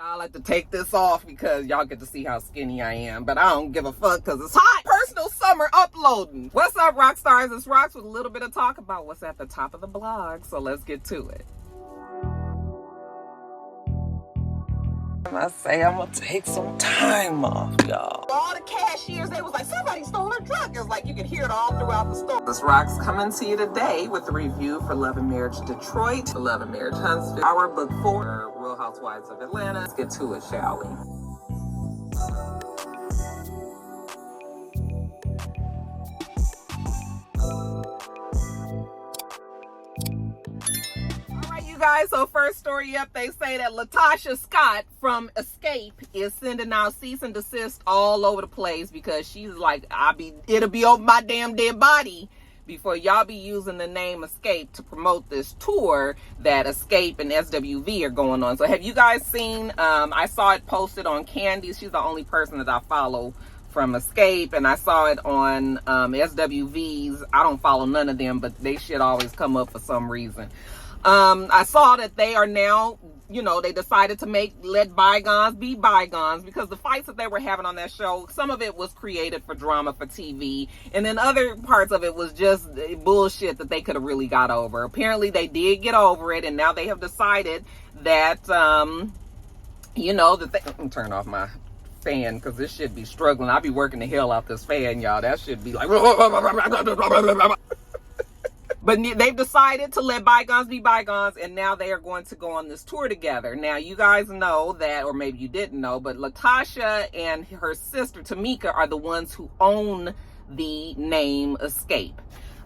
I like to take this off because y'all get to see how skinny I am, but I don't give a fuck because it's hot. Personal summer uploading. What's up, Roxstars? It's Rox with a little bit of talk about what's at the top of the blog, so let's get to it. I say I'm gonna take some time off, y'all. All the cashiers, they was like, somebody stole her truck. It's like you can hear it all throughout the store. This Rox coming to you today with a review for Love and Marriage Detroit, Love and Marriage Huntsville, our book 4, Real Housewives of Atlanta. Let's get to it, shall we? Guys, so first story up, they say that Latasha Scott from Escape is sending out cease and desist all over the place because she's like, it'll be over my damn dead body before y'all be using the name Escape to promote this tour that Escape and SWV are going on. So have you guys seen, I saw it posted on Candy. She's the only person that I follow from Escape, and I saw it on SWV's. I don't follow none of them, but they shit always come up for some reason. I saw that they are now, they decided to let bygones be bygones because the fights that they were having on that show, some of it was created for drama for TV, and then other parts of it was just bullshit that they could have really got over. Apparently they did get over it, and now they have decided that, I'm gonna turn off my fan because this should be struggling. I'll be working the hell out this fan, y'all. That should be like... But they've decided to let bygones be bygones, and now they are going to go on this tour together. Now, you guys know that, or maybe you didn't know, but Latasha and her sister, Tamika, are the ones who own the name Escape.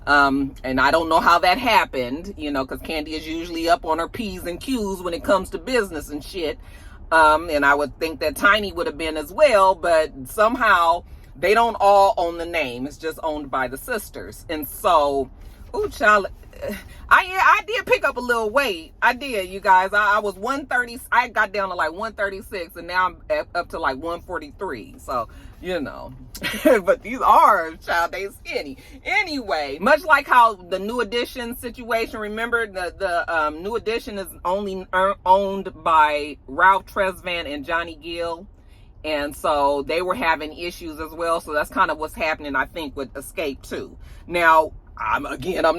And I don't know how that happened, because Candy is usually up on her P's and Q's when it comes to business and shit. And I would think that Tiny would have been as well, but somehow they don't all own the name. It's just owned by the sisters. And so... Oh, child, I did pick up a little weight. I did, you guys. I was 130. I got down to like 136, and now I'm up to like 143. So, but these are, child, they skinny. Anyway, much like how the New Edition situation, remember the New Edition is only owned by Ralph Tresvant and Johnny Gill. And so they were having issues as well. So that's kind of what's happening, I think, with Escape too. Now, I'm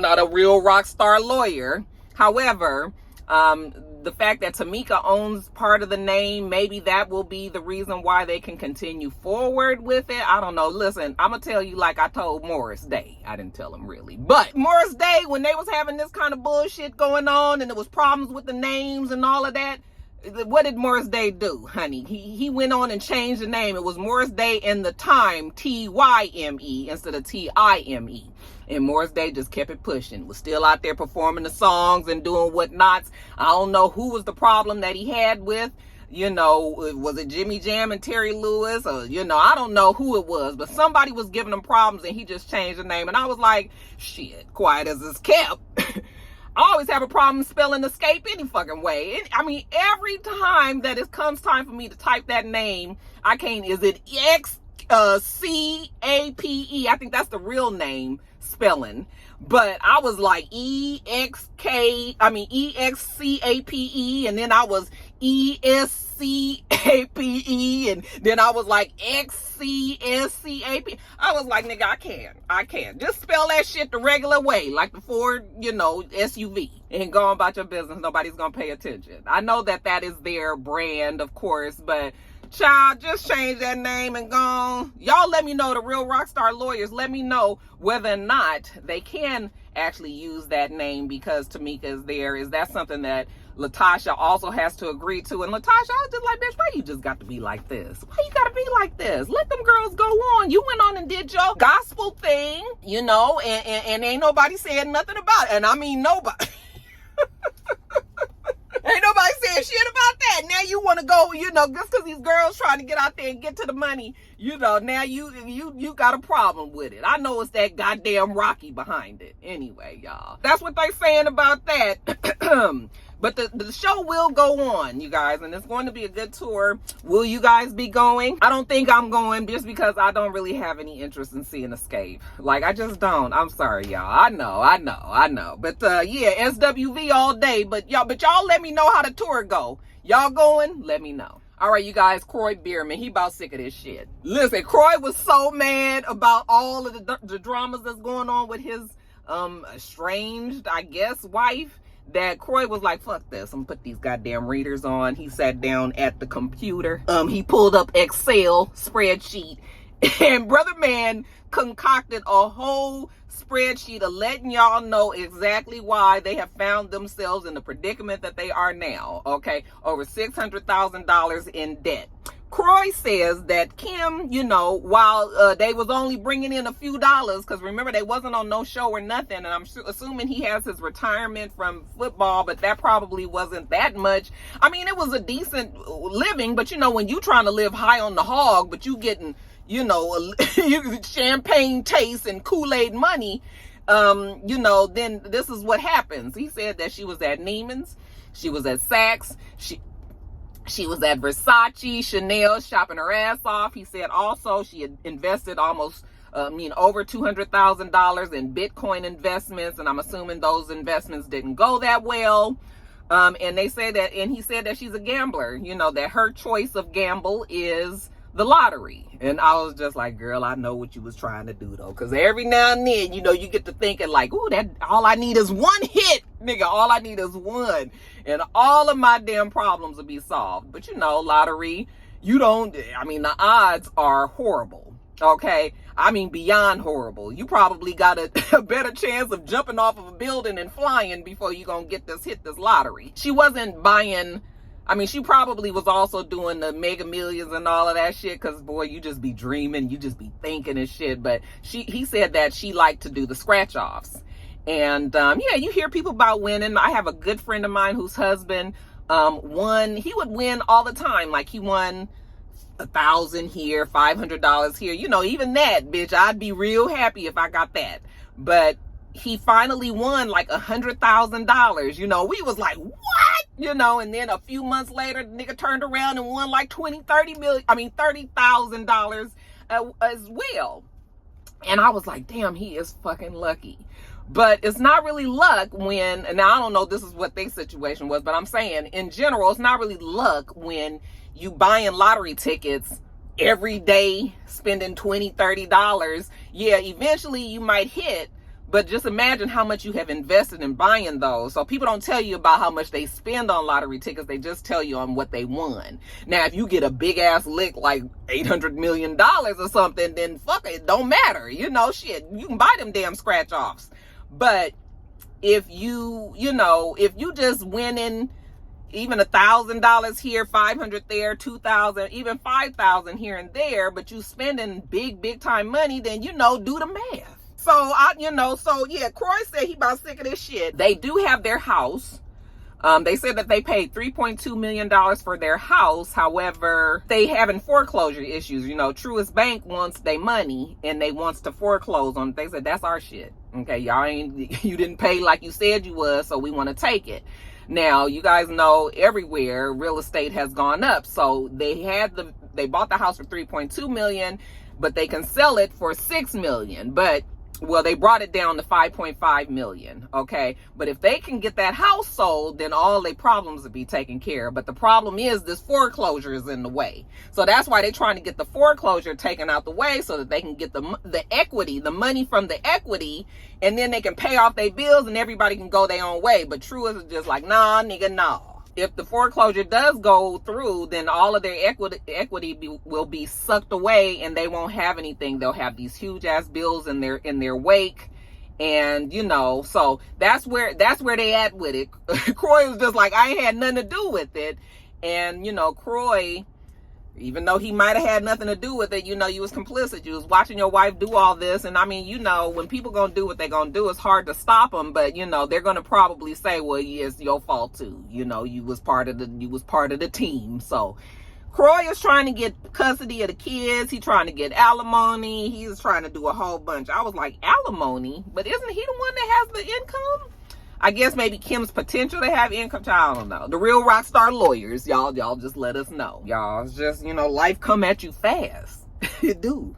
not a real rock star lawyer. However, the fact that Tamika owns part of the name, maybe that will be the reason why they can continue forward with it. I don't know. Listen, I'm going to tell you like I told Morris Day. I didn't tell him really. But Morris Day, when they was having this kind of bullshit going on and there was problems with the names and all of that, what did Morris Day do, honey? He went on and changed the name. It was Morris Day in the Time, T-Y-M-E, instead of T-I-M-E. And Morris Day just kept it pushing. Was still out there performing the songs and doing whatnots. I don't know who was the problem that he had with. Was it Jimmy Jam and Terry Lewis? Or, I don't know who it was. But somebody was giving him problems and he just changed the name. And I was like, shit, quiet as it's kept. I always have a problem spelling Escape any fucking way. Every time that it comes time for me to type that name, I can't. Is it X-C-A-P-E? I think that's the real name spelling. But I was like E-X-C-A-P-E, and then I was E-S-C-A-P-E, and then I was like X-C-S-C-A-P. I was like, nigga, I can't. Just spell that shit the regular way, like the Ford, SUV, and go on about your business. Nobody's gonna pay attention. I know that is their brand, of course, but child, just change that name and go. Y'all let me know, the real rockstar lawyers, let me know whether or not they can actually use that name because Tamika is there. Is that something that Latasha also has to agree to? And Latasha, I was just like, bitch, why you just got to be like this? Why you got to be like this? Let them girls go on. You went on and did your gospel thing, and ain't nobody saying nothing about it. And I mean, nobody. Ain't nobody saying shit about that. Now you want to go, just because these girls trying to get out there and get to the money, now you got a problem with it. I know it's that goddamn Rocky behind it. Anyway, y'all, that's what they saying about that. But the show will go on, you guys, and it's going to be a good tour. Will you guys be going? I don't think I'm going just because I don't really have any interest in seeing Escape. Like, I just don't. I'm sorry, y'all. I know. But yeah, SWV all day. But y'all let me know how the tour go. Y'all going? Let me know. All right, you guys, Kroy Bierman, he about sick of this shit. Listen, Kroy was so mad about all of the dramas that's going on with his estranged, I guess, wife, that Kroy was like, fuck this, I'm gonna put these goddamn readers on. He sat down at the computer. He pulled up Excel spreadsheet, and brother man concocted a whole spreadsheet of letting y'all know exactly why they have found themselves in the predicament that they are now. Okay, over $600,000 in debt. Kroy says that Kim, you know, while they was only bringing in a few dollars, because remember, they wasn't on no show or nothing, and I'm assuming he has his retirement from football, but that probably wasn't that much. I mean, it was a decent living, but you know, when you trying to live high on the hog, but you getting, you know, champagne taste and Kool-Aid money, you know, then this is what happens. He said that she was at Neiman's, she was at Saks, she was at Versace, Chanel, shopping her ass off. He said also she had invested almost, over $200,000 in Bitcoin investments, and I'm assuming those investments didn't go that well. And they say that, and he said that she's a gambler, you know, that her choice of gamble is the lottery. And I was just like, girl, I know what you was trying to do though, because every now and then, you know, you get to thinking like, ooh, that all I need is one hit, nigga. All I need is one, and all of my damn problems will be solved. But you know, lottery, you don't, I mean, the odds are horrible. Okay, I mean, beyond horrible. You probably got a better chance of jumping off of a building and flying before you gonna hit this lottery. She wasn't buying, I mean, she probably was also doing the Mega Millions and all of that shit, because boy, you just be dreaming, you just be thinking and shit. But he said that she liked to do the scratch offs. And yeah, you hear people about winning. I have a good friend of mine whose husband won. He would win all the time. Like he won $1,000 here, $500 here. You know, even that, bitch, I'd be real happy if I got that. But he finally won like $100,000. You know, we was like, what? You know, and then a few months later, the nigga turned around and won like $30,000 as well. And I was like, damn, he is fucking lucky. But it's not really luck when, and now I don't know this is what their situation was, but I'm saying in general, it's not really luck when you buying lottery tickets every day, spending $20, $30. Yeah, eventually you might hit, but just imagine how much you have invested in buying those. So people don't tell you about how much they spend on lottery tickets. They just tell you on what they won. Now, if you get a big ass lick like $800 million or something, then fuck it, don't matter. You know, shit, you can buy them damn scratch offs. But if you just win in even $1,000 here, $500 there, $2,000, even $5,000 here and there, but you spending big time money, then, you know, do the math. So, yeah, Kroy said he about sick of this shit. They do have their house. They said that they paid $3.2 million for their house. However, they having foreclosure issues. You know, Truist Bank wants their money and they wants to foreclose on it. They said, that's our shit. Okay, you didn't pay like you said you was, so we want to take it. Now, you guys know everywhere real estate has gone up. So they bought the house for $3.2 million, but they can sell it for $6 million. But well, they brought it down to $5.5 million, okay? But if they can get that house sold, then all their problems will be taken care of. But the problem is this foreclosure is in the way. So that's why they're trying to get the foreclosure taken out the way so that they can get the equity, the money from the equity, and then they can pay off their bills and everybody can go their own way. But Truist is just like, nah, nigga, nah. If the foreclosure does go through, then all of their equity will be sucked away and they won't have anything. They'll have these huge ass bills in their wake. And, you know, so that's where they at with it. Kroy was just like, I ain't had nothing to do with it. And, you know, Kroy, even though he might have had nothing to do with it, you know, you was complicit. You was watching your wife do all this. And I mean, you know, when people gonna do what they gonna do, it's hard to stop them. But, you know, they're gonna probably say, well, yeah, it's your fault too. You know, you was part of the team. So Kroy is trying to get custody of the kids. He's trying to get alimony. He's trying to do a whole bunch. I was like, alimony? But isn't he the one that has the income? I guess maybe Kim's potential to have income. I don't know. The real rock star lawyers, y'all just let us know. Y'all, it's just, you know, life come at you fast. It do.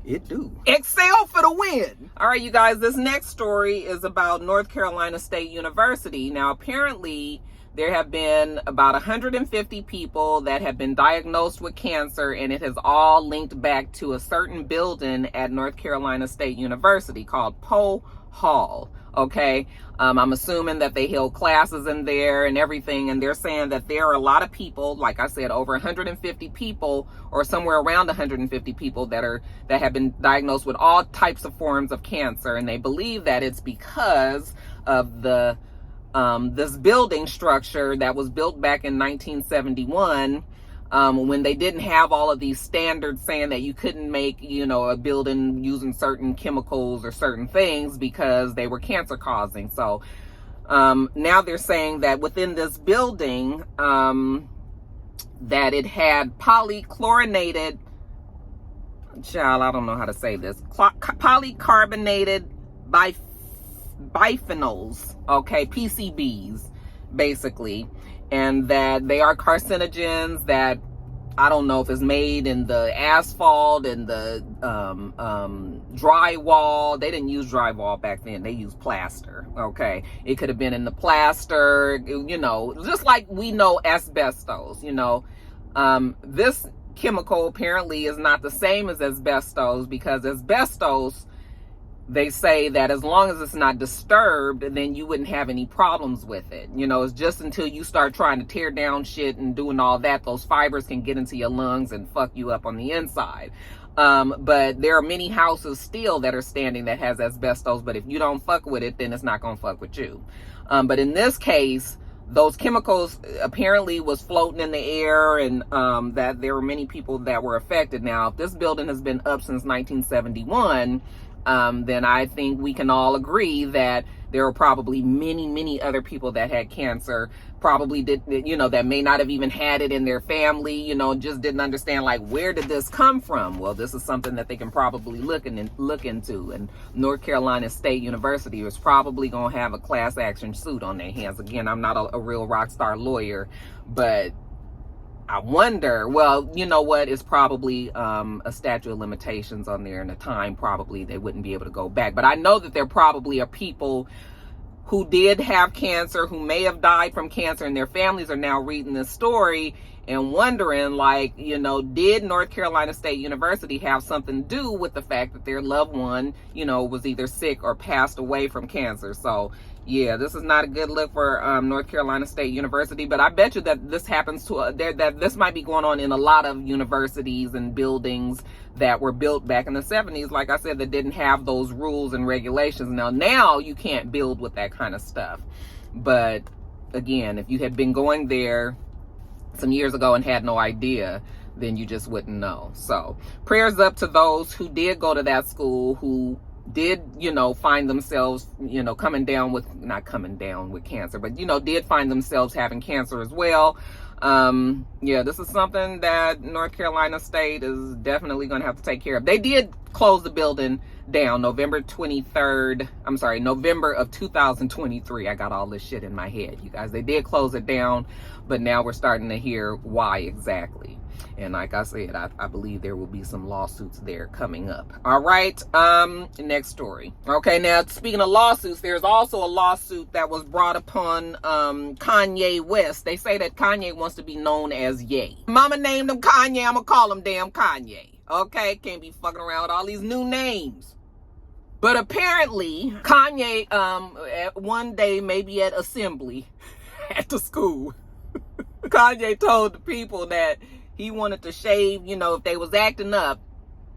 Excel for the win. All right, you guys, this next story is about North Carolina State University. Now, apparently, there have been about 150 people that have been diagnosed with cancer, and it has all linked back to a certain building at North Carolina State University called Poe Hall. Okay, I'm assuming that they held classes in there and everything, and they're saying that there are a lot of people, like I said, over 150 people, or somewhere around 150 people that have been diagnosed with all types of forms of cancer, and they believe that it's because of the this building structure that was built back in 1971. When they didn't have all of these standards saying that you couldn't make, a building using certain chemicals or certain things because they were cancer causing. So now they're saying that within this building, that it had polychlorinated, child, I don't know how to say this, polycarbonated biphenyls, okay, PCBs, basically. And that they are carcinogens, that I don't know if it's made in the asphalt and the drywall. They didn't use drywall back then. They used plaster, okay? It could have been in the plaster, just like we know asbestos, This chemical apparently is not the same as asbestos, because asbestos, they say that as long as it's not disturbed, then you wouldn't have any problems with it. It's just until you start trying to tear down shit and doing all that, those fibers can get into your lungs and fuck you up on the inside. But there are many houses still that are standing that has asbestos, but if you don't fuck with it, then it's not gonna fuck with you. But in this case, those chemicals apparently was floating in the air, and that there were many people that were affected. Now, if this building has been up since 1971, then I think we can all agree that there are probably many, many other people that had cancer, probably did, that may not have even had it in their family, just didn't understand, like, where did this come from? Well, this is something that they can probably look into. And North Carolina State University is probably going to have a class action suit on their hands. Again, I'm not a real rock star lawyer, but I wonder, well, you know what? It's probably a statute of limitations on there, and a time probably they wouldn't be able to go back. But I know that there probably are people who did have cancer, who may have died from cancer, and their families are now reading this story and wondering, like, did North Carolina State University have something to do with the fact that their loved one, was either sick or passed away from cancer? So, yeah, this is not a good look for North Carolina State University, but I bet you that this happens that this might be going on in a lot of universities and buildings that were built back in the 70s, like I said, that didn't have those rules and regulations. Now you can't build with that kind of stuff. But again, if you had been going there some years ago and had no idea, then you just wouldn't know. So prayers up to those who did go to that school, who did, find themselves, not coming down with cancer, but, did find themselves having cancer as well. Yeah, this is something that North Carolina State is definitely going to have to take care of. They did close the building down November of 2023. I got all this shit in my head, you guys. They did close it down, but now we're starting to hear why exactly. And like I said, I believe there will be some lawsuits there coming up. All right, next story. Okay, now speaking of lawsuits, there's also a lawsuit that was brought upon Kanye West. They say that Kanye wants to be known as Ye. Mama named him Kanye, I'm gonna call him damn Kanye. Okay, can't be fucking around with all these new names. But apparently, Kanye, one day, maybe at assembly at the school, Kanye told the people that he wanted to shave, if they was acting up.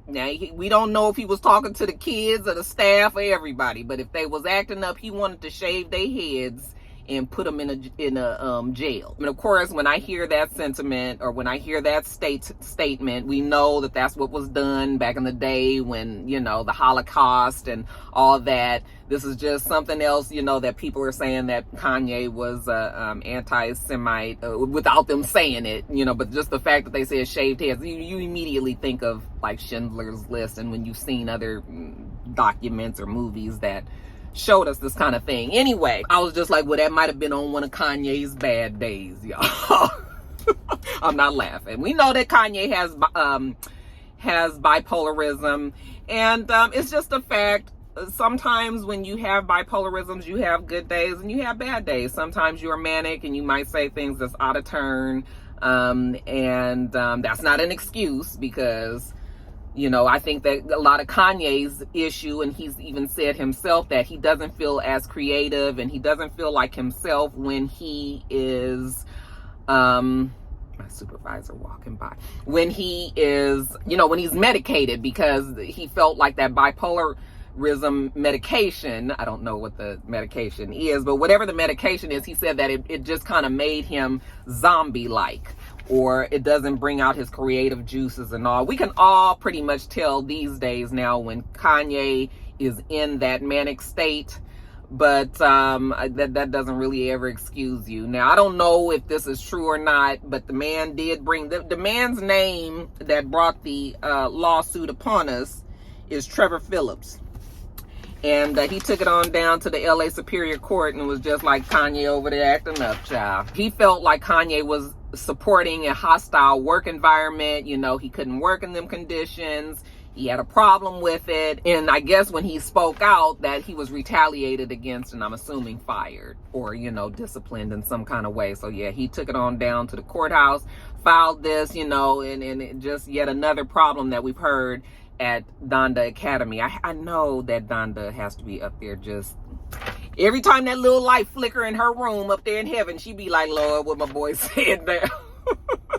Now, we don't know if he was talking to the kids or the staff or everybody, but if they was acting up, he wanted to shave their heads and put them in a jail. And of course, when I hear that sentiment, or when I hear that statement, we know that that's what was done back in the day when, the Holocaust and all that. This is just something else, that people are saying that Kanye was anti-Semite without them saying it, but just the fact that they said shaved heads, you immediately think of like Schindler's List, and when you've seen other documents or movies that showed us this kind of thing. Anyway, I was just like, well, that might have been on one of Kanye's bad days, y'all. I'm not laughing. We know that Kanye has bipolarism, and it's just a fact sometimes when you have bipolarisms, you have good days and you have bad days. Sometimes you're manic and you might say things that's out of turn. That's not an excuse, because, you know, I think that a lot of Kanye's issue, and he's even said himself that he doesn't feel as creative and he doesn't feel like himself when he is, my supervisor walking by, when he is, you know, when he's medicated, because he felt like that bipolarism medication, I don't know what the medication is, but whatever the medication is, he said that it just kind of made him zombie-like, or it doesn't bring out his creative juices and all. We can all pretty much tell these days now when Kanye is in that manic state, but that doesn't really ever excuse you. Now, I don't know if this is true or not, but the man did bring, the man's name that brought the lawsuit upon us is Trevor Phillips. And he took it on down to the LA Superior Court and was just like, Kanye over there acting up, child. He felt like Kanye was supporting a hostile work environment. You know, he couldn't work in them conditions. He had a problem with it. And I guess when he spoke out, that he was retaliated against, and I'm assuming fired or, you know, disciplined in some kind of way. So yeah, he took it on down to the courthouse, filed this, you know, and it just yet another problem that we've heard at Donda Academy. I know that Donda has to be up there just every time that little light flicker in her room up there in heaven, she be like, Lord, what my boy said there.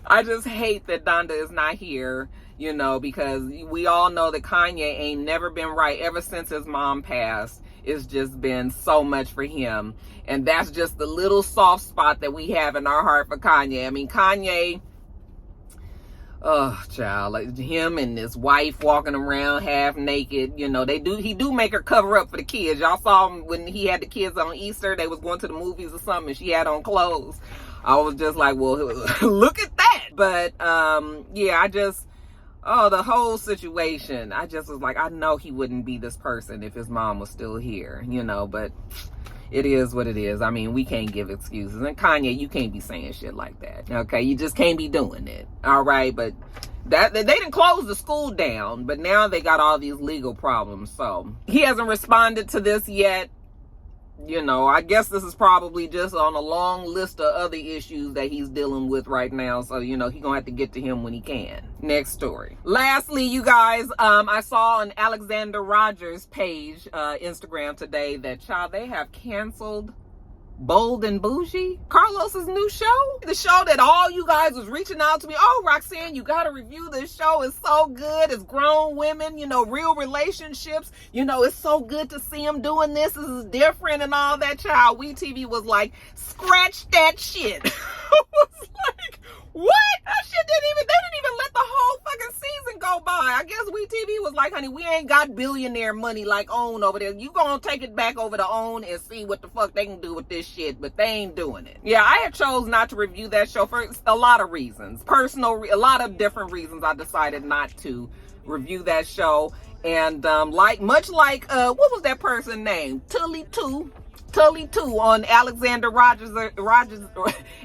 I just hate that Donda is not here, you know, because we all know that Kanye ain't never been right ever since his mom passed. It's just been so much for him. And that's just the little soft spot that we have in our heart for Kanye. I mean, Kanye, oh, child, like him and his wife walking around half naked, you know, he do make her cover up for the kids. Y'all saw him when he had the kids on Easter, they was going to the movies or something, and she had on clothes. I was just like, well, look at that. But, yeah, the whole situation, I just was like, I know he wouldn't be this person if his mom was still here, you know, but it is what it is. I mean, we can't give excuses. And Kanye, you can't be saying shit like that, okay? You just can't be doing it, all right? But they didn't close the school down, but now they got all these legal problems. So he hasn't responded to this yet. You know, I guess this is probably just on a long list of other issues that he's dealing with right now. So, you know, he's going to have to get to him when he can. Next story. Lastly, you guys, I saw on Alexander Rogers' page, Instagram today, that, child, they have canceled Bold&Bougie, Carlos's new show. The show that all you guys was reaching out to me. Oh, Roxanne, you got to review this show. It's so good. It's grown women, you know, real relationships. You know, it's so good to see them doing this. This is different and all that, child. WeTV was like, scratch that shit. I was like, what? That shit they didn't even let the whole fucking season go by. I guess WeTV was like, honey, we ain't got billionaire money like OWN over there. You gonna take it back over to OWN and see what the fuck they can do with this shit, but they ain't doing it. Yeah, I had chose not to review that show for a lot of reasons. A lot of different reasons I decided not to review that show. And much like what was that person named? Tully 2 on Alexander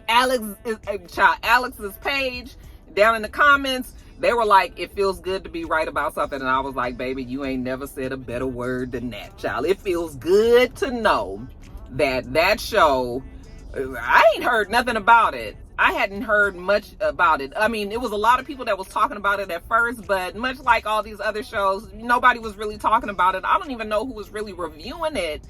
Alex's page down in the comments. They were like, it feels good to be right about something. And I was like, baby, you ain't never said a better word than that, child. It feels good to know that show, I ain't heard nothing about it. I hadn't heard much about it. I mean, it was a lot of people that was talking about it at first, but much like all these other shows, nobody was really talking about it. I don't even know who was really reviewing it.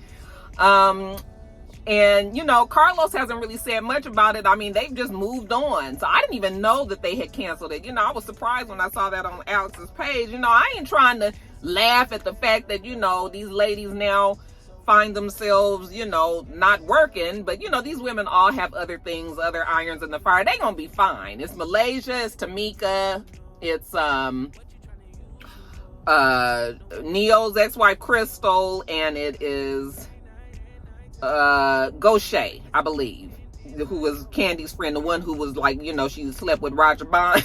And, you know, Carlos hasn't really said much about it. I mean, they've just moved on. So I didn't even know that they had canceled it. You know, I was surprised when I saw that on Alex's page. You know, I ain't trying to laugh at the fact that, you know, these ladies now find themselves, you know, not working. But, you know, these women all have other things, other irons in the fire. They gonna be fine. It's Malaysia, it's Tamika, it's Neo's ex-wife Crystal, and it is Goshay, I believe, who was Candy's friend, the one who was like, you know, she slept with Roger Bond.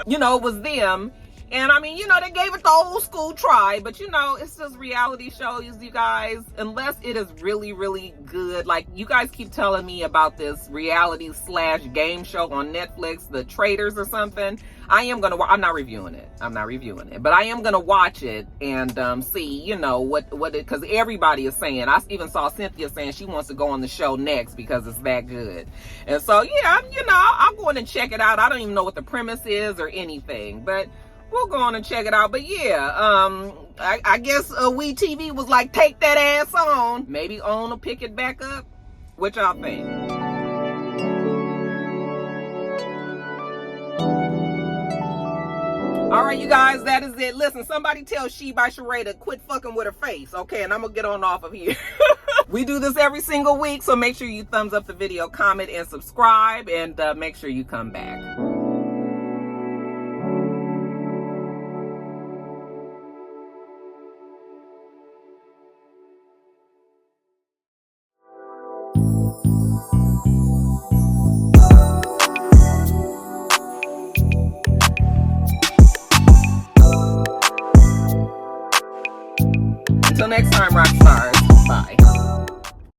You know, it was them. And I mean, you know, they gave it the old school try, but you know, it's just reality shows, you guys, unless it is really, really good. Like, you guys keep telling me about this reality / game show on Netflix, The Traitors or something. I am gonna, I'm not reviewing it. I'm not reviewing it, but I am gonna watch it and see, you know, what it, because everybody is saying. I even saw Cynthia saying she wants to go on the show next because it's that good. And so, yeah, you know, I'll go in and check it out. I don't even know what the premise is or anything, but we'll go on and check it out. But yeah, I guess We TV was like, take that ass on. Maybe OWN will pick it back up. What y'all think? All right, you guys, that is it. Listen, somebody tell She by Sheree to quit fucking with her face, okay? And I'm gonna get on off of here. We do this every single week, so make sure you thumbs up the video, comment, and subscribe, and make sure you come back. Until next time, Roxanne.